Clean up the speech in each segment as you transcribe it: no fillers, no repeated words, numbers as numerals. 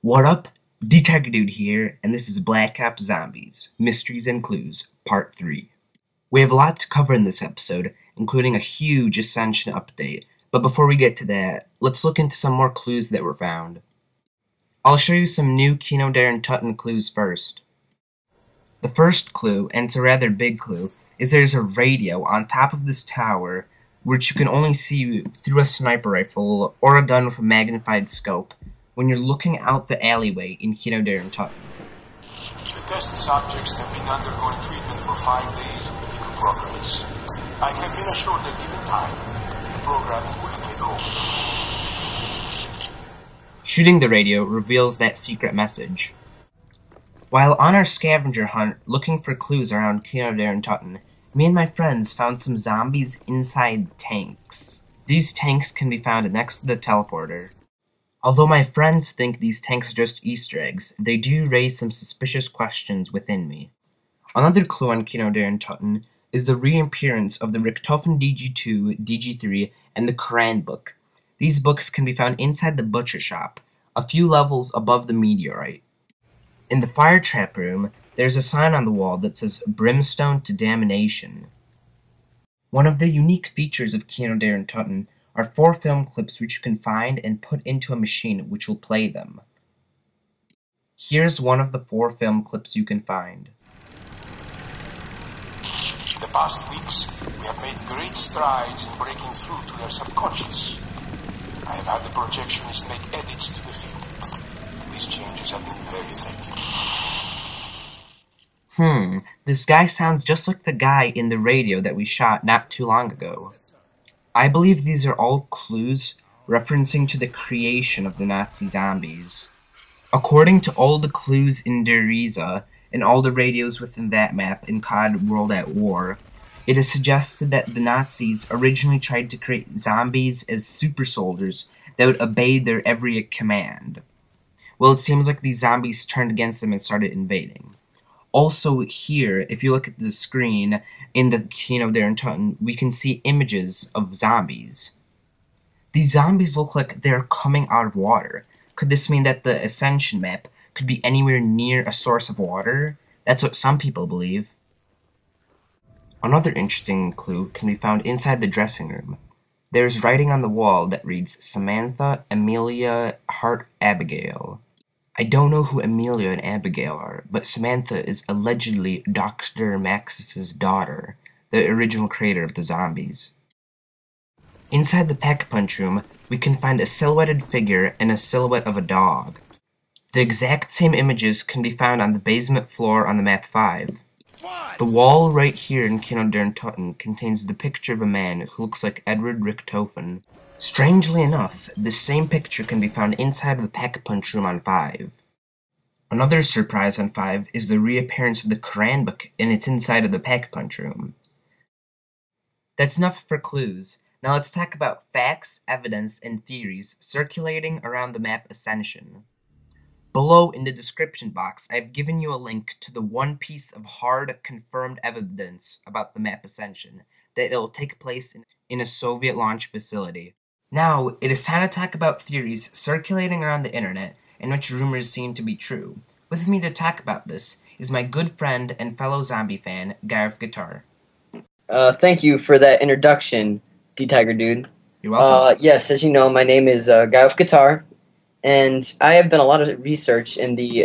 What up? Detective Dude here, and this is Black Ops Zombies, Mysteries and Clues, Part 3. We have a lot to cover in this episode, including a huge Ascension update, but before we get to that, let's look into some more clues that were found. I'll show you some new Keno Darren Tutton clues first. The first clue, and it's a rather big clue, is there's a radio on top of this tower, which you can only see through a sniper rifle or a gun with a magnified scope, when you're looking out the alleyway in Keno Darren Tutton. The test subjects have been undergoing treatment for 5 days with little progress. I have been assured that given time, the programming will take hold. Shooting the radio reveals that secret message. While on our scavenger hunt looking for clues around Keno Darren Tutton, me and my friends found some zombies inside tanks. These tanks can be found next to the teleporter. Although my friends think these tanks are just Easter eggs, they do raise some suspicious questions within me. Another clue on Keno Darren Tutton is the reappearance of the Richtofen DG2, DG3, and the Quran book. These books can be found inside the butcher shop, a few levels above the meteorite. In the fire trap room, there's a sign on the wall that says Brimstone to Damnation. One of the unique features of Keno Darren Tutton are 4 film clips which you can find and put into a machine which will play them. Here's one of the 4 film clips you can find. In the past weeks, we have made great strides in breaking through to their subconscious. I have had the projectionist make edits to the field. These changes have been very effective. This guy sounds just like the guy in the radio that we shot not too long ago. I believe these are all clues referencing to the creation of the Nazi zombies. According to all the clues in Der Riese and all the radios within that map in COD World at War, it is suggested that the Nazis originally tried to create zombies as super soldiers that would obey their every command. Well, it seems like these zombies turned against them and started invading. Also here, if you look at the screen in the Keno Darren Tutton, we can see images of zombies. These zombies look like they're coming out of water. Could this mean that the Ascension map could be anywhere near a source of water? That's what some people believe. Another interesting clue can be found inside the dressing room. There's writing on the wall that reads Samantha, Amelia, Hart, Abigail. I don't know who Amelia and Abigail are, but Samantha is allegedly Dr. Maxis's daughter, the original creator of the zombies. Inside the pack-punch room, we can find a silhouetted figure and a silhouette of a dog. The exact same images can be found on the basement floor on the map 5. The wall right here in Keno Darren Tutton contains the picture of a man who looks like Edward Richtofen. Strangely enough, this same picture can be found inside of the pack-punch room on 5. Another surprise on 5 is the reappearance of the Quran book, and it's inside of the pack-punch room. That's enough for clues. Now let's talk about facts, evidence, and theories circulating around the map Ascension. Below in the description box, I've given you a link to the one piece of hard, confirmed evidence about the map Ascension, that it'll take place in a Soviet launch facility. Now, it is time to talk about theories circulating around the internet and which rumors seem to be true. With me to talk about this is my good friend and fellow zombie fan, Guy of Guitar. Thank you for that introduction, D-Tiger Dude. You're welcome. Yes, as you know, my name is Guy of Guitar, and I have done a lot of research in the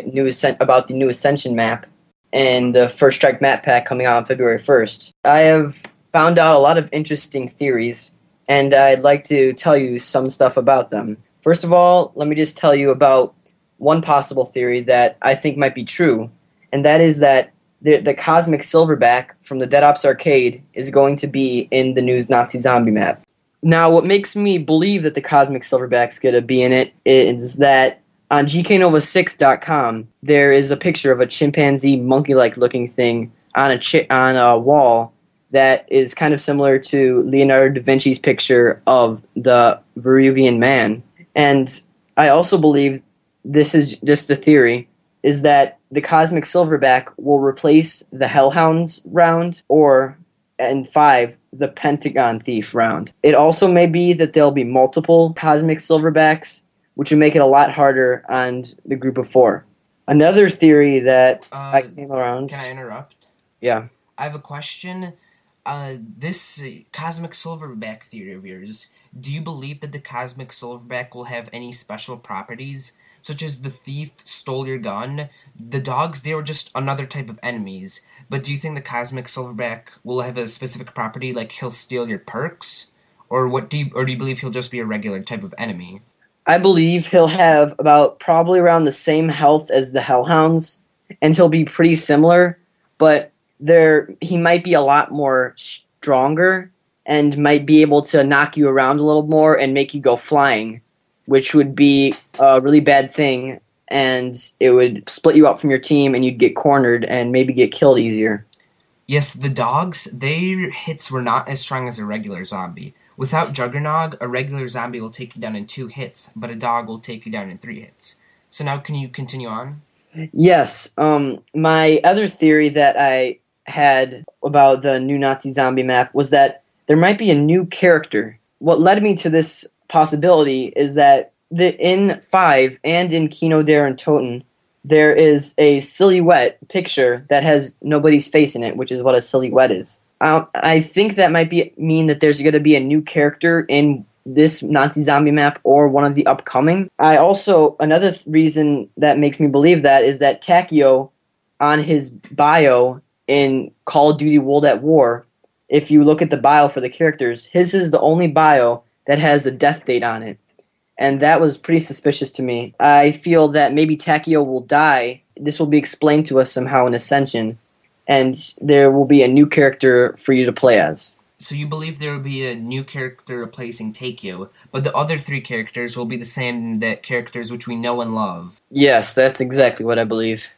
about the new Ascension map and the First Strike map pack coming out on February 1st. I have found out a lot of interesting theories, and I'd like to tell you some stuff about them. First of all, let me just tell you about one possible theory that I think might be true, and that is that the Cosmic Silverback from the Dead Ops arcade is going to be in the new Nazi zombie map. Now, what makes me believe that the Cosmic Silverback's going to be in it is that on GKNova6.com, there is a picture of a chimpanzee monkey-like looking thing on a wall that is kind of similar to Leonardo da Vinci's picture of the Veruvian Man. And I also believe, this is just a theory, is that the Cosmic Silverback will replace the Hellhounds round, or, in 5, the Pentagon Thief round. It also may be that there'll be multiple Cosmic Silverbacks, which would make it a lot harder on the group of 4. Another theory that I came around... Can I interrupt? Yeah. I have a question. This cosmic silverback theory of yours, do you believe that the cosmic silverback will have any special properties, such as the thief stole your gun? The dogs, they were just another type of enemies, but do you think the cosmic silverback will have a specific property, like he'll steal your perks? Or do you believe he'll just be a regular type of enemy? I believe he'll have probably around the same health as the Hellhounds, and he'll be pretty similar, but he might be a lot more stronger and might be able to knock you around a little more and make you go flying, which would be a really bad thing, and it would split you up from your team and you'd get cornered and maybe get killed easier. Yes, the dogs, their hits were not as strong as a regular zombie. Without Juggernog, a regular zombie will take you down in 2 hits, but a dog will take you down in 3 hits. So now can you continue on? Yes. My other theory that I had about the new Nazi zombie map was that there might be a new character. What led me to this possibility is that in 5 and in Kino Der and Toten, there is a silhouette picture that has nobody's face in it, which is what a silhouette is. I think that might mean that there's going to be a new character in this Nazi zombie map or one of the upcoming. Another reason that makes me believe that is that Takio, on his bio in Call of Duty World at War, if you look at the bio for the characters, his is the only bio that has a death date on it. And that was pretty suspicious to me. I feel that maybe Takio will die. This will be explained to us somehow in Ascension, and there will be a new character for you to play as. So you believe there will be a new character replacing Takio, but the other 3 characters will be the same characters which we know and love. Yes, that's exactly what I believe.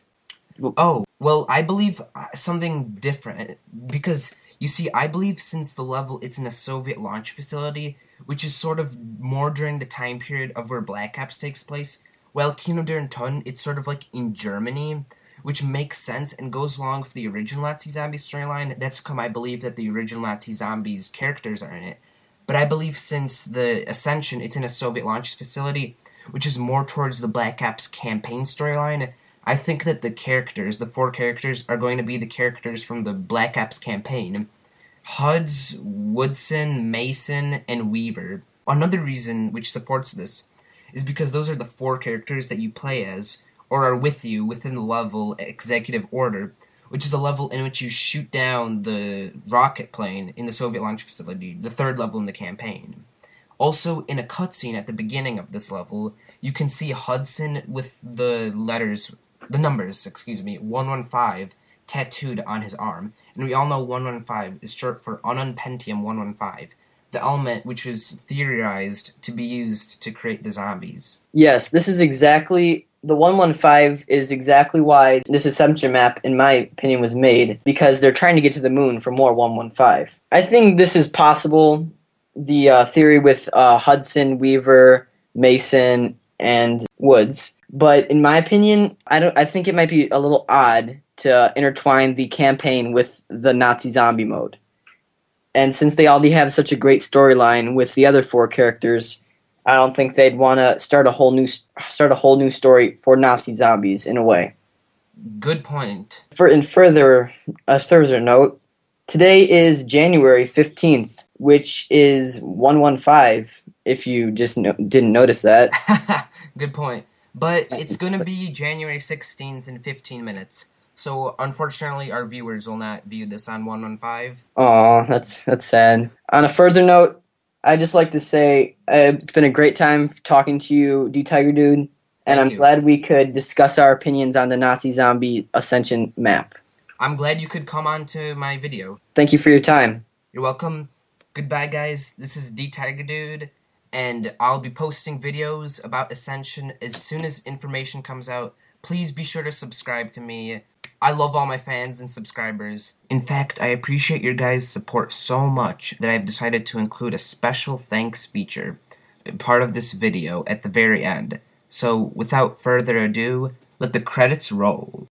Oh, well, I believe something different, because, you see, I believe since the level it's in a Soviet launch facility, which is sort of more during the time period of where Black Ops takes place, while Kino Der and Toten, it's sort of like in Germany, which makes sense and goes along with the original Nazi Zombie storyline. That's come, I believe, that the original Nazi Zombies characters are in it. But I believe since the Ascension, it's in a Soviet launch facility, which is more towards the Black Ops campaign storyline, I think that the 4 characters, are going to be the characters from the Black Ops campaign. Huds, Woodson, Mason, and Weaver. Another reason which supports this is because those are the 4 characters that you play as, or are with you within the level Executive Order, which is the level in which you shoot down the rocket plane in the Soviet launch facility, the 3rd level in the campaign. Also, in a cutscene at the beginning of this level, you can see Hudson with the numbers, 115, tattooed on his arm. And we all know 115 is short for Unknown Pentium 115, the element which is theorized to be used to create the zombies. Yes, this is exactly... The 115 is exactly why this Ascension map, in my opinion, was made, because they're trying to get to the moon for more 115. I think this is possible, the theory with Hudson, Weaver, Mason, and Woods. But in my opinion, I think it might be a little odd to intertwine the campaign with the Nazi zombie mode. And since they already have such a great storyline with the other 4 characters, I don't think they'd want to start a whole new story for Nazi zombies in a way. Good point. A further note, today is January 15th, which is 115, if you just didn't notice that. Good point. But it's going to be January 16th in 15 minutes. So, unfortunately, our viewers will not view this on 115. Aw, that's sad. On a further note, I'd just like to say it's been a great time talking to you, D-Tiger Dude, and I'm glad we could discuss our opinions on the Nazi Zombie Ascension map. I'm glad you could come on to my video. Thank you for your time. You're welcome. Goodbye, guys. This is D-Tiger Dude, and I'll be posting videos about Ascension as soon as information comes out. Please be sure to subscribe to me. I love all my fans and subscribers. In fact, I appreciate your guys' support so much that I've decided to include a special thanks feature, part of this video, at the very end. So, without further ado, let the credits roll.